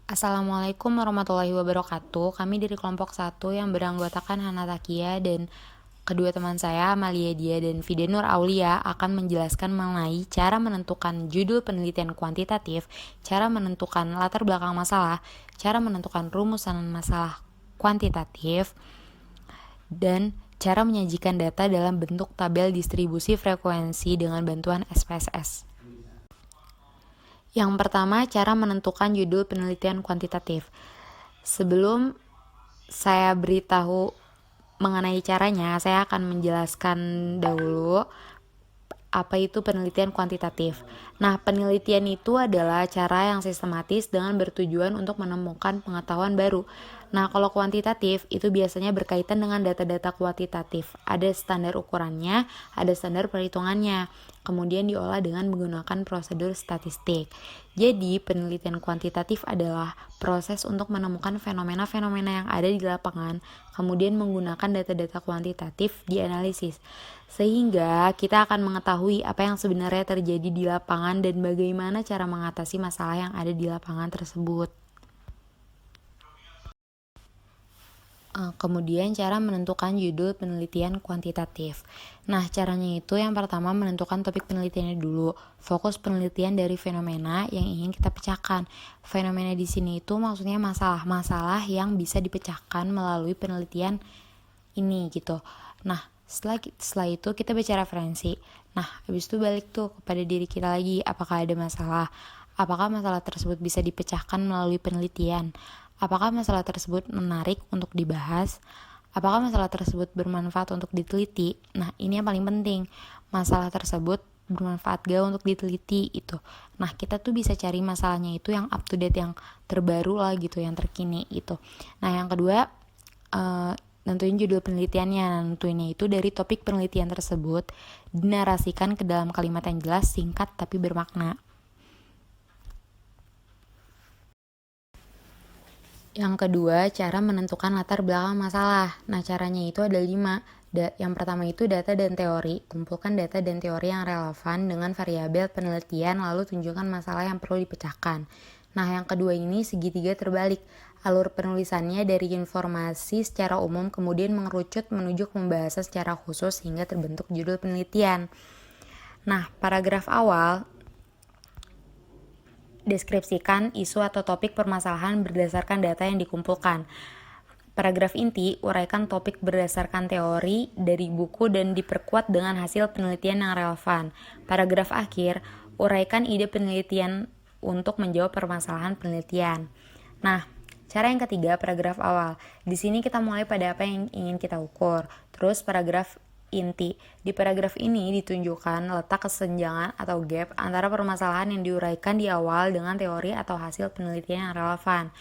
Assalamualaikum warahmatullahi wabarakatuh. Kami dari kelompok 1 yang beranggotakan Hana Takia dan kedua teman saya, Amalia Dia dan Fidenur Aulia akan menjelaskan mengenai cara menentukan judul penelitian kuantitatif, cara menentukan latar belakang masalah, cara menentukan rumusan masalah kuantitatif, dan cara menyajikan data dalam bentuk tabel distribusi frekuensi dengan bantuan SPSS. Yang pertama, cara menentukan judul penelitian kuantitatif. Sebelum saya beritahu mengenai caranya, saya akan menjelaskan dahulu apa itu penelitian kuantitatif. Nah, penelitian itu adalah cara yang sistematis dengan bertujuan untuk menemukan pengetahuan baru. Nah, kalau kuantitatif itu biasanya berkaitan dengan data-data kuantitatif. Ada standar ukurannya, ada standar perhitungannya. Kemudian diolah dengan menggunakan prosedur statistik. Jadi, penelitian kuantitatif adalah proses untuk menemukan fenomena-fenomena yang ada di lapangan, kemudian menggunakan data-data kuantitatif dianalisis. Sehingga kita akan mengetahui apa yang sebenarnya terjadi di lapangan dan bagaimana cara mengatasi masalah yang ada di lapangan tersebut. Kemudian cara menentukan judul penelitian kuantitatif. Nah, caranya itu yang pertama menentukan topik penelitiannya dulu. Fokus penelitian dari fenomena yang ingin kita pecahkan. Fenomena di sini itu maksudnya masalah-masalah yang bisa dipecahkan melalui penelitian ini gitu. Nah, setelah itu kita baca referensi. Nah, habis itu balik tuh kepada diri kita lagi, apakah ada masalah? Apakah masalah tersebut bisa dipecahkan melalui penelitian? Apakah masalah tersebut menarik untuk dibahas? Apakah masalah tersebut bermanfaat untuk diteliti? Nah, ini yang paling penting. Masalah tersebut bermanfaat gak untuk diteliti itu. Nah, kita tuh bisa cari masalahnya itu yang up to date, yang terbaru lah gitu, yang terkini gitu. Nah, yang kedua, nentuin judul penelitiannya. Nentuinnya itu dari topik penelitian tersebut dinarasikan ke dalam kalimat yang jelas, singkat tapi bermakna. Yang kedua, cara menentukan latar belakang masalah. Nah, caranya itu ada 5. Yang pertama itu data dan teori. Kumpulkan data dan teori yang relevan dengan variabel penelitian, lalu tunjukkan masalah yang perlu dipecahkan. Nah, yang kedua ini segitiga terbalik. Alur penulisannya dari informasi secara umum kemudian mengerucut menuju pembahasan secara khusus hingga terbentuk judul penelitian. Nah, paragraf awal deskripsikan isu atau topik permasalahan berdasarkan data yang dikumpulkan. Paragraf inti uraikan topik berdasarkan teori dari buku dan diperkuat dengan hasil penelitian yang relevan. Paragraf akhir uraikan ide penelitian untuk menjawab permasalahan penelitian. Nah, cara yang ketiga, paragraf awal. Di sini kita mulai pada apa yang ingin kita ukur. Terus paragraf inti. Di paragraf ini ditunjukkan letak kesenjangan atau gap antara permasalahan yang diuraikan di awal dengan teori atau hasil penelitian yang relevan.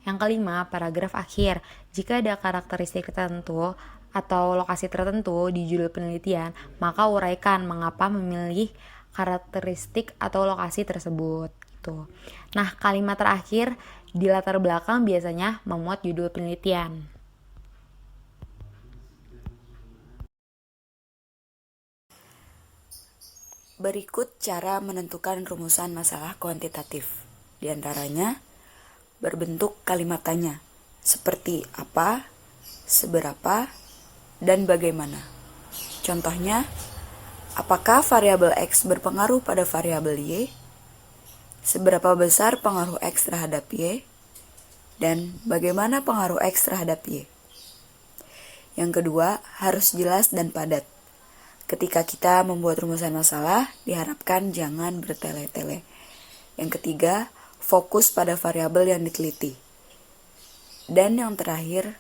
Yang kelima, paragraf akhir. Jika ada karakteristik tertentu atau lokasi tertentu di judul penelitian, maka uraikan mengapa memilih karakteristik atau lokasi tersebut. Gitu. Nah, kalimat terakhir di latar belakang biasanya memuat judul penelitian. Berikut cara menentukan rumusan masalah kuantitatif. Di antaranya, berbentuk kalimat tanya, seperti apa, seberapa, dan bagaimana. Contohnya, apakah variabel X berpengaruh pada variabel Y? Seberapa besar pengaruh X terhadap Y? Dan bagaimana pengaruh X terhadap Y? Yang kedua, harus jelas dan padat. Ketika kita membuat rumusan masalah, diharapkan jangan bertele-tele. Yang ketiga, fokus pada variabel yang diteliti. Dan yang terakhir,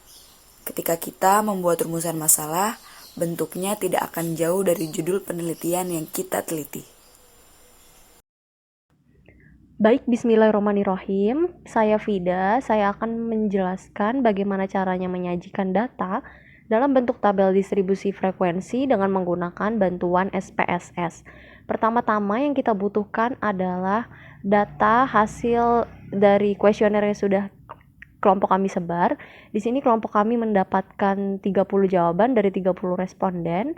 ketika kita membuat rumusan masalah, bentuknya tidak akan jauh dari judul penelitian yang kita teliti. Baik, bismillahirrahmanirrahim. Saya Fida, saya akan menjelaskan bagaimana caranya menyajikan data dalam bentuk tabel distribusi frekuensi dengan menggunakan bantuan SPSS. Pertama-tama yang kita butuhkan adalah data hasil dari kuesioner yang sudah kelompok kami sebar. Di sini kelompok kami mendapatkan 30 jawaban dari 30 responden.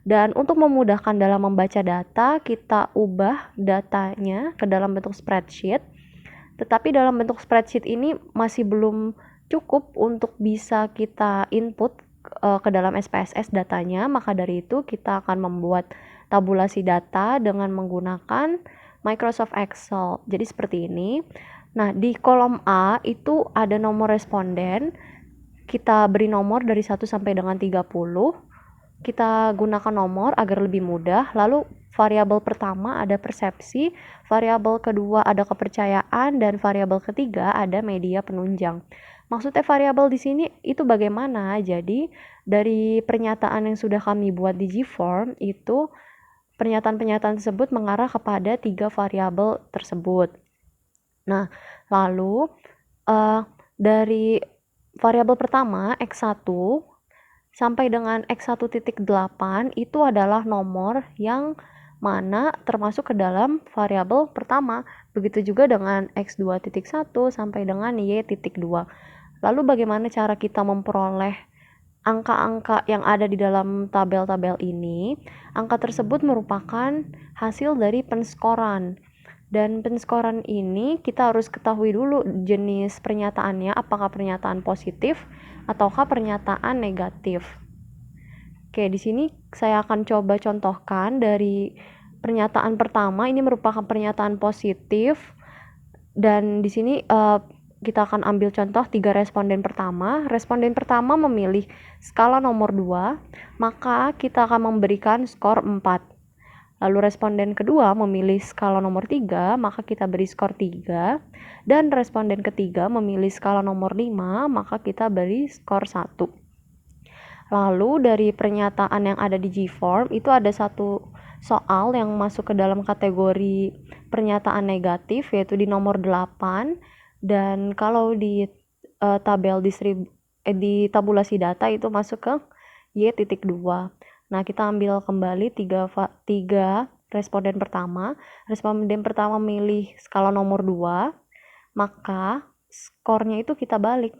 Dan untuk memudahkan dalam membaca data, kita ubah datanya ke dalam bentuk spreadsheet. Tetapi dalam bentuk spreadsheet ini masih belum cukup untuk bisa kita input ke dalam SPSS datanya, maka dari itu kita akan membuat tabulasi data dengan menggunakan Microsoft Excel. Jadi seperti ini. Nah, di kolom A itu ada nomor responden. Kita beri nomor dari 1 sampai dengan 30. Kita gunakan nomor agar lebih mudah. Lalu variabel pertama ada persepsi, variabel kedua ada kepercayaan, dan variabel ketiga ada media penunjang. Maksudnya variabel di sini itu bagaimana? Jadi dari pernyataan yang sudah kami buat di Gform itu pernyataan-pernyataan tersebut mengarah kepada 3 variabel tersebut. Nah, lalu dari variabel pertama X1 sampai dengan X1.8 itu adalah nomor yang mana termasuk ke dalam variabel pertama. Begitu juga dengan X2.1 sampai dengan Y.2. Lalu bagaimana cara kita memperoleh angka-angka yang ada di dalam tabel-tabel ini? Angka tersebut merupakan hasil dari penskoran. Dan penskoran ini kita harus ketahui dulu jenis pernyataannya, apakah pernyataan positif ataukah pernyataan negatif. Oke, di sini saya akan coba contohkan dari pernyataan pertama. Ini merupakan pernyataan positif, dan di sini kita akan ambil contoh 3 responden pertama. Responden pertama memilih skala nomor 2, maka kita akan memberikan skor 4. Lalu responden kedua memilih skala nomor 3, maka kita beri skor 3. Dan responden ketiga memilih skala nomor 5, maka kita beri skor 1. Lalu dari pernyataan yang ada di Gform itu ada satu soal yang masuk ke dalam kategori pernyataan negatif, yaitu di nomor 8. Dan kalau di tabel di tabulasi data itu masuk ke Y.2. Nah, kita ambil kembali 3 responden pertama. Responden pertama milih skala nomor 2, maka skornya itu kita balik.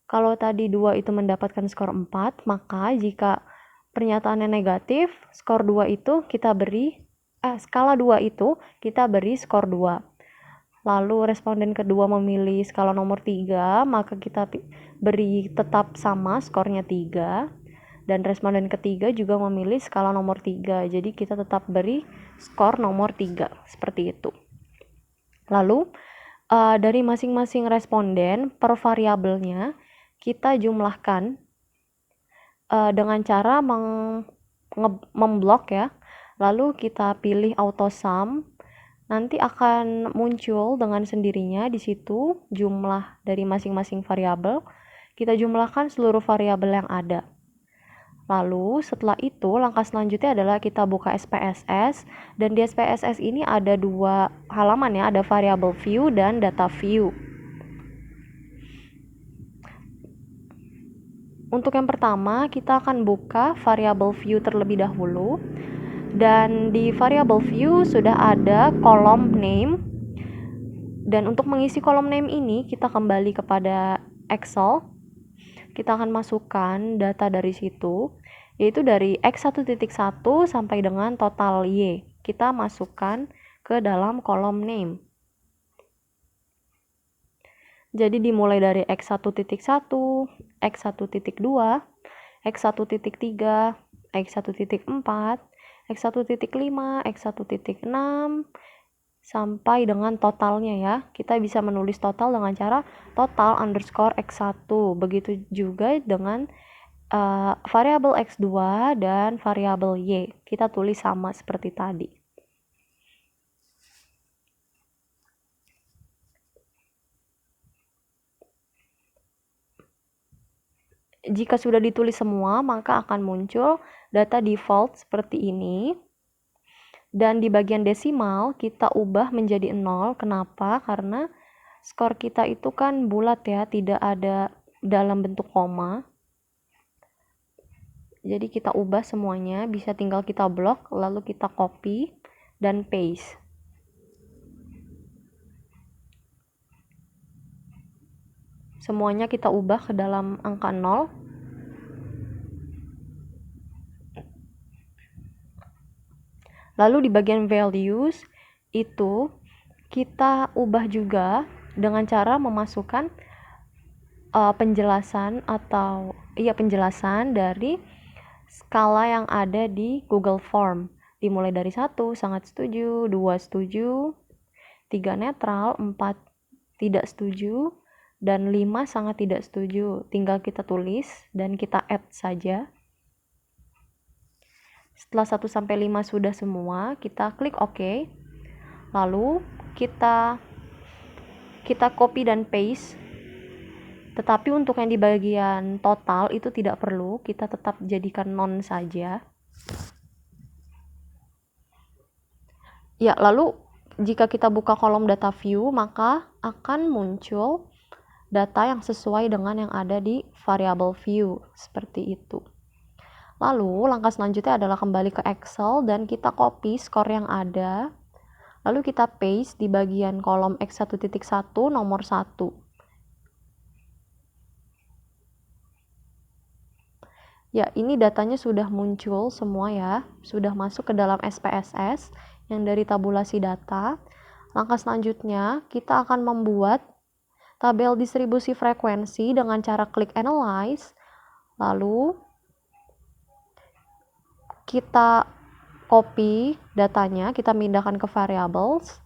Kalau tadi 2 itu mendapatkan skor 4, maka jika pernyataannya negatif, skor 2 itu kita beri skala 2 itu kita beri skor 2. Lalu responden kedua memilih skala nomor 3, maka kita beri tetap sama skornya 3. Dan responden ketiga juga memilih skala nomor 3. Jadi kita tetap beri skor nomor 3. Seperti itu. Lalu dari masing-masing responden per variabelnya kita jumlahkan dengan cara memblok ya. Lalu kita pilih auto sum. Nanti akan muncul dengan sendirinya di situ jumlah dari masing-masing variabel. Kita jumlahkan seluruh variabel yang ada. Lalu setelah itu langkah selanjutnya adalah kita buka SPSS, dan di SPSS ini ada 2 halaman ya, ada variable view dan data view. Untuk yang pertama kita akan buka variable view terlebih dahulu, dan di variable view sudah ada kolom name. Dan untuk mengisi kolom name ini kita kembali kepada Excel. Kita akan masukkan data dari situ, yaitu dari X1.1 sampai dengan total Y. Kita masukkan ke dalam kolom name. Jadi dimulai dari X1.1, X1.2, X1.3, X1.4, X1.5, X1.6, sampai dengan totalnya ya. Kita bisa menulis total dengan cara total underscore X1. Begitu juga dengan variabel X2 dan variabel Y. Kita tulis sama seperti tadi. Jika sudah ditulis semua, maka akan muncul data default seperti ini. Dan di bagian desimal kita ubah menjadi 0. Kenapa? Karena skor kita itu kan bulat ya, tidak ada dalam bentuk koma. Jadi kita ubah semuanya, bisa tinggal kita blok, lalu kita copy dan paste. Semuanya kita ubah ke dalam angka 0. Lalu di bagian values itu kita ubah juga dengan cara memasukkan penjelasan dari skala yang ada di Google Form, dimulai dari 1 sangat setuju, 2 setuju, 3 netral, 4 tidak setuju, dan 5 sangat tidak setuju. Tinggal kita tulis dan kita add saja. Setelah 1 sampai 5 sudah semua, kita klik OK. Lalu kita copy dan paste. Tetapi untuk yang di bagian total itu tidak perlu, kita tetap jadikan non saja. Ya, lalu jika kita buka kolom data view, maka akan muncul data yang sesuai dengan yang ada di variable view, seperti itu. Lalu langkah selanjutnya adalah kembali ke Excel dan kita copy skor yang ada. Lalu kita paste di bagian kolom X1.1 nomor 1. Ya, ini datanya sudah muncul semua ya, sudah masuk ke dalam SPSS yang dari tabulasi data. Langkah selanjutnya, kita akan membuat tabel distribusi frekuensi dengan cara klik Analyze, lalu kita copy datanya, kita pindahkan ke variables.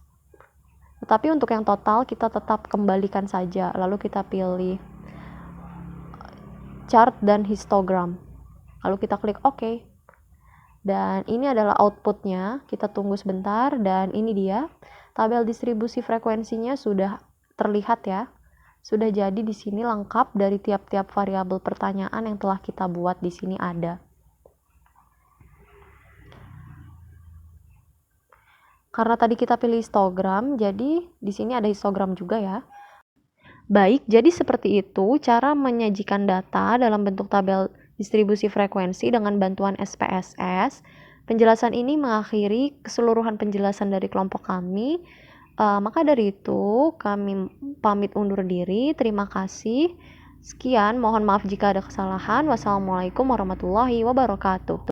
Tetapi untuk yang total kita tetap kembalikan saja, lalu kita pilih chart dan histogram. Lalu kita klik OK. Dan ini adalah outputnya, kita tunggu sebentar dan ini dia. Tabel distribusi frekuensinya sudah terlihat ya. Sudah jadi di sini lengkap dari tiap-tiap variabel pertanyaan yang telah kita buat di sini ada. Karena tadi kita pilih histogram, jadi di sini ada histogram juga ya. Baik, jadi seperti itu cara menyajikan data dalam bentuk tabel distribusi frekuensi dengan bantuan SPSS. Penjelasan ini mengakhiri keseluruhan penjelasan dari kelompok kami. Maka dari itu, kami pamit undur diri. Terima kasih. Sekian, mohon maaf jika ada kesalahan. Wassalamualaikum warahmatullahi wabarakatuh.